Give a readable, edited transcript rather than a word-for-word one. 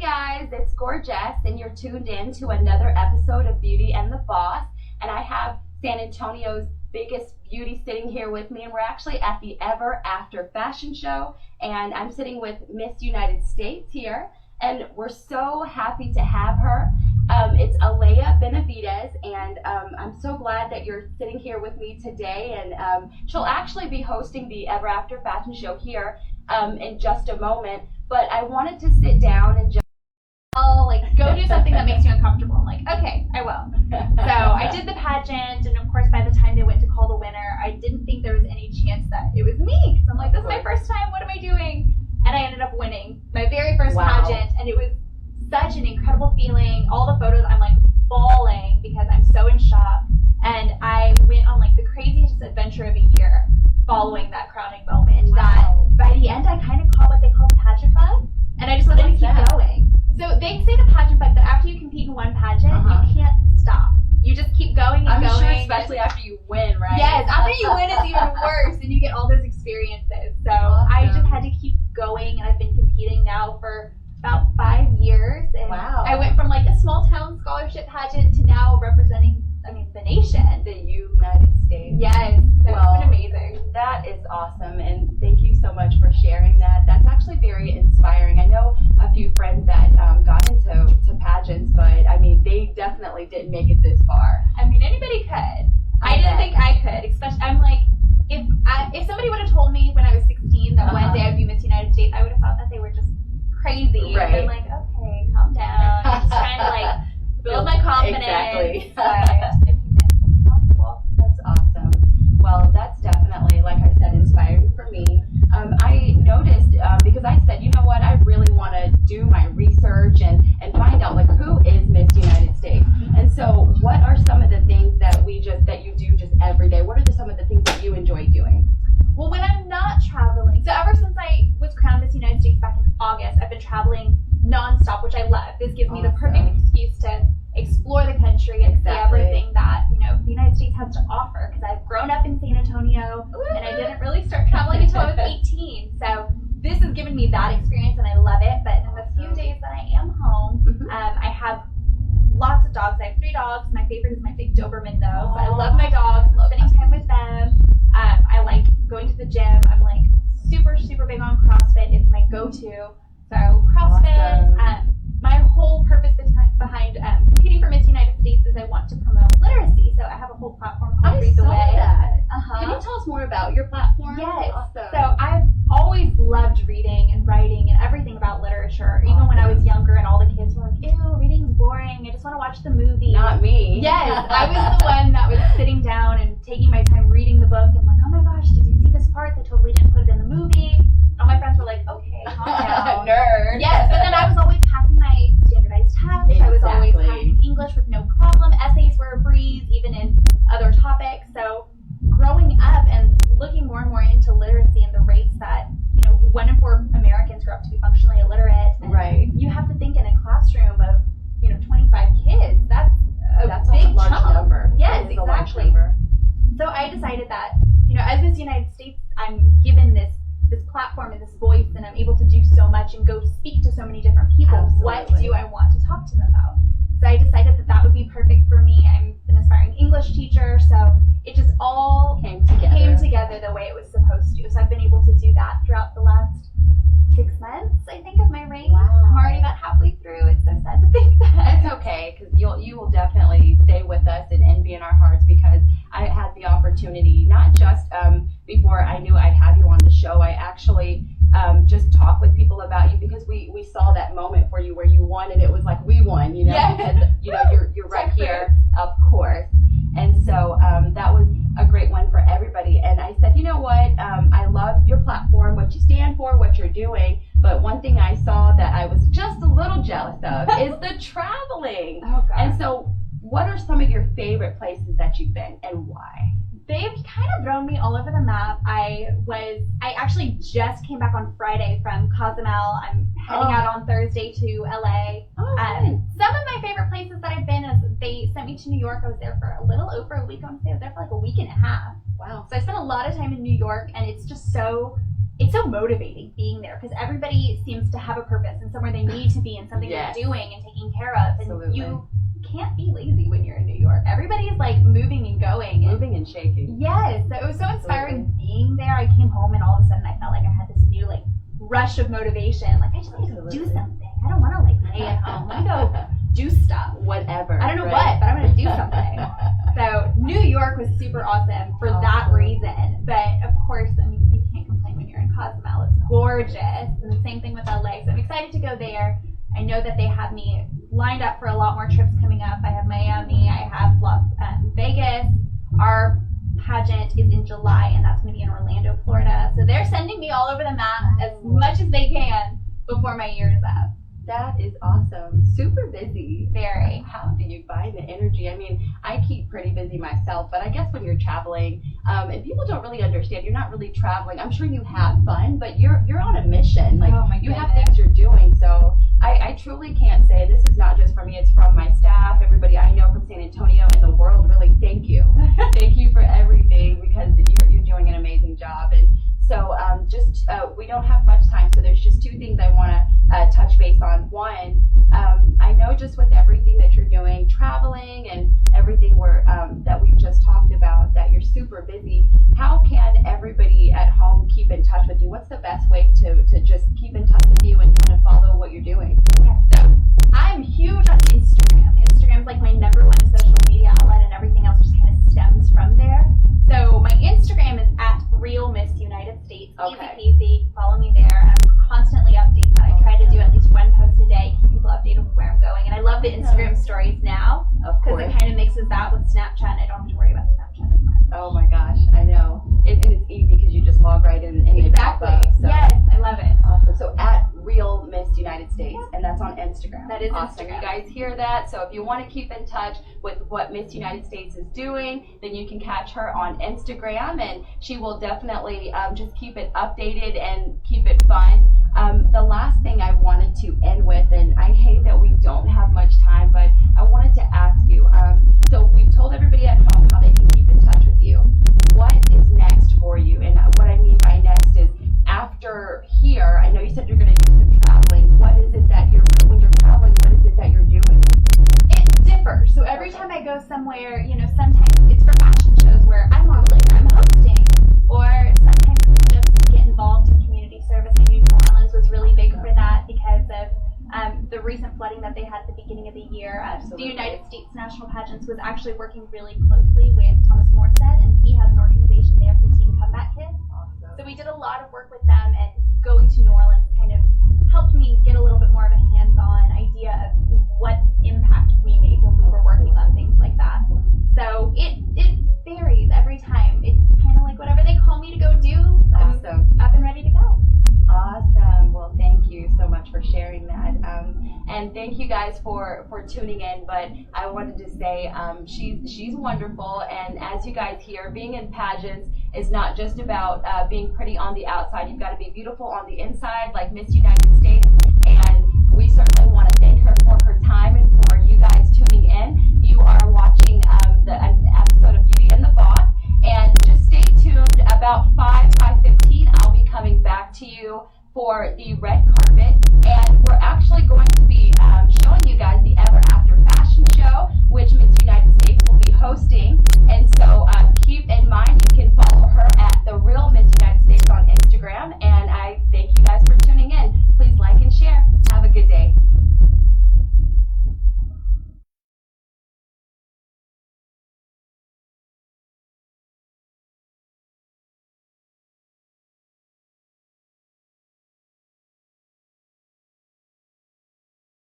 guys, it's GourJess, and you're tuned in to another episode of Beauty and the Boss. And I have San Antonio's biggest beauty sitting here with me, and we're actually at the Ever After Fashion Show, and I'm sitting with Miss United States here, and we're so happy to have her. It's Alayah Benavidez, and I'm so glad that you're sitting here with me today, and she'll actually be hosting the Ever After Fashion Show here in just a moment, but I wanted to sit down and just go do something that makes you uncomfortable. I'm like, okay, I will. So I did the pageant, and of course by the time they went to call the winner, I didn't think there was any chance that it was me, because I'm like, this is my first time, what am I doing? And I ended up winning my very first pageant, and it was such an incredible feeling. All the photos, I'm like bawling because I'm so in shock, and I went on like the craziest adventure of a year following that crowning moment. That by the end I kind of caught what they call the pageant bug, and I just wanted to keep going. So they say the pageant bug that after you compete in one pageant, you can't stop. You just keep going and going. I'm sure, especially after you win, right? Yes, after you win it's even worse, and you get all those experiences. So I just had to keep going, and I've been competing now for about 5 years. And I went from like a small town scholarship pageant to now representing, the nation. The United States. Yes, so it's been amazing. That is awesome, and thank you so much for sharing that. That's actually very inspiring. I know a few friends that got into pageants, but they definitely didn't make it this far. Anybody could. I didn't think I could. Especially, I'm like, if somebody would have told me when I was 16 that one day I'd be Miss United States, I would have thought that they were just crazy. Right. I'm like, okay, calm down. I'm just trying to build my confidence. Exactly. But it's possible. That's awesome. Well, that's definitely, like I said, inspiring for me. I noticed, because I said, you know what, I really want to do my research and find out who is Miss United States. And so what are some of the things that you do just every day? What are some of the things that you enjoy doing? Well, when I'm not traveling, so ever since I was crowned Miss United States back in August, I've been traveling nonstop, which I love. This gives me the perfect excuse to explore the country and see everything that, the United States has to offer, because I've grown up in San Antonio, and I didn't really start traveling until I was 18. So this has given me that experience, and I love it. But in the few days that I am home, I have lots of dogs. I have 3 dogs. My favorite is my big Doberman, though. So I love my dogs. I love spending time with them. I like going to the gym. I'm like super, super big on CrossFit. It's my go-to. So CrossFit. My whole purpose behind competing for Miss United States is I want to promote literacy. So I have a whole platform called Read the Way. That. Can you tell us more about your platform? Yes. Awesome. So I've always loved reading and writing and everything about literature. Even when I was younger and all the kids were like, ew, reading's boring. I just want to watch the movie. Not me. Yes. I was the one that was sitting down and taking my time reading the book and like, oh my gosh, did you see this part? They totally didn't put it in the movie. All my friends were like, okay, calm down. Nerd. Yes, but then I was always passing my standardized tests. Exactly. I was always passing English with no problem. Essays were a breeze, even in other topics. So growing up and looking more and more into literacy and the rates that, 1 in 4 Americans grow up to be functionally illiterate. And you have to think in a classroom of, 25 kids. That's a big large chunk. number. Yes, exactly. exactly. So I decided that, as Miss United States, I'm given this platform and this voice, and I'm able to do so much and go speak to so many different people. Absolutely. What do I want to talk to them about? So I decided that would be perfect for me. I'm an aspiring English teacher, so it just all came together the way it was supposed to. So I've been able to do that throughout the last 6 months, I think, of my reign. Wow. I'm already about halfway through. It's so sad to think that. It's okay, because you will definitely stay with us and be in our hearts, because I had the opportunity, not just before I knew I'd have you on the show, I actually just talked with people about you, because we saw that moment for you where you won, and it was like we won, because you're right here, of course. And so that was a great one for everybody. And I said, you know what, I love your platform, what you stand for, what you're doing, but one thing I saw that I was just a little jealous of is the traveling. Oh, God. And so what are some of your favorite places that you've been, and why? They've kind of thrown me all over the map. I actually just came back on Friday from Cozumel. I'm heading out on Thursday to LA. Some of my favorite places that I've been is they sent me to New York. I was there for a little over a week. I want to say I was there for like a week and a half. Wow. So I spent a lot of time in New York, and it's just so it's so motivating being there because everybody seems to have a purpose and somewhere they need to be and something Yes. they're doing and taking care of. And Absolutely. you can't be lazy when you're in New York. Everybody's like moving and going. Moving and shaking. Yes, so it was so inspiring being there. I came home and all of a sudden I felt like I had this new like rush of motivation. Like I just need to go do something. I don't want to like lay at home. I want to go do stuff. Whatever. I don't know right? what, but I'm going to do something. So New York was super awesome for that reason. But of course, I mean, you can't complain when you're in Cozumel. It's gorgeous. And the same thing with LA. So I'm excited to go there. I know that they have me lined up for a lot more trips coming up. I have Miami. I have Vegas. Our pageant is in July, and that's going to be in Orlando, Florida. So they're sending me all over the map as much as they can before my year is up. That is awesome. Super busy. Very. How do you find the energy? I mean, I keep pretty busy myself, but I guess when you're traveling, and people don't really understand, you're not really traveling. I'm sure you have fun, but you're on a mission. Like, Oh my you have goodness. things you're doing. So I truly can't say, this is not just for me, it's from my staff, everybody I know from San Antonio and the world. Really, thank you. Thank you for everything, because you're doing an amazing job. And so we don't have much time, so there's just two things I want to touch base on. One, I know just with everything that you're doing, traveling and everything that we've just talked about, that you're super busy. How can everybody at home keep in touch with you? What's the best way to just keep in touch with you and kind of follow what you're doing? Yes, so I'm huge on Instagram. Instagram's like my number one social media outlet, and everything else just kind of stems from there. So my Instagram is at Real Miss United States. Okay. Easy peasy. Follow me there. I'm constantly updating that. I try to do at least one post a day, keep people updated with where I'm going. And I love the Instagram stories now Of because course. it kind of mixes that with Snapchat, and I don't have to worry about Snapchat as much. Oh my gosh, I know. And it's easy because you just log right in and they pop Exactly. up. So. Yes, I love it. Awesome. So at Real Miss United States, and that's on Instagram. That is awesome. Instagram. You guys hear that? So if you want to keep in touch with what Miss United States is doing, then you can catch her on Instagram, and she will definitely just keep it updated and keep it fun. The last thing I wanted to end with, and I hate that we don't have much time, but I wanted to ask you. So we've told everybody at home how they can keep in touch with you. What is next for you? And what I mean by next is, after here, I know you said you're going to do some traveling. What is it that when you're traveling, what is it that you're doing? It differs. So every time I go somewhere, sometimes it's for fashion shows where I'm modeling, I'm hosting, or sometimes it's just get involved in community service. I knew New Orleans was really big for that because of the recent flooding that they had at the beginning of the year. The United States National Pageants was actually working really closely with Thomas Morstead, and he has an organization there for Teen Comeback Kids. Awesome. So we did a lot of work with them, and going to New Orleans kind of helped me get a little bit more of a hands-on idea of what impact we made when we were working on things like that. So it varies every time. It's kind of like whatever they call me to go do, I'm Awesome. up and ready to go. Awesome. Well, thank you so much for sharing that. And thank you guys for tuning in. But I wanted to say she's wonderful. And as you guys hear, being in pageants is not just about being pretty on the outside. You've got to be beautiful on the inside, like Miss United States. And we certainly want to thank her for her time and for you guys tuning in. You are watching an episode of Beauty and the Boss. And just stay tuned. About 5:15, I'll be coming back to you for the red carpet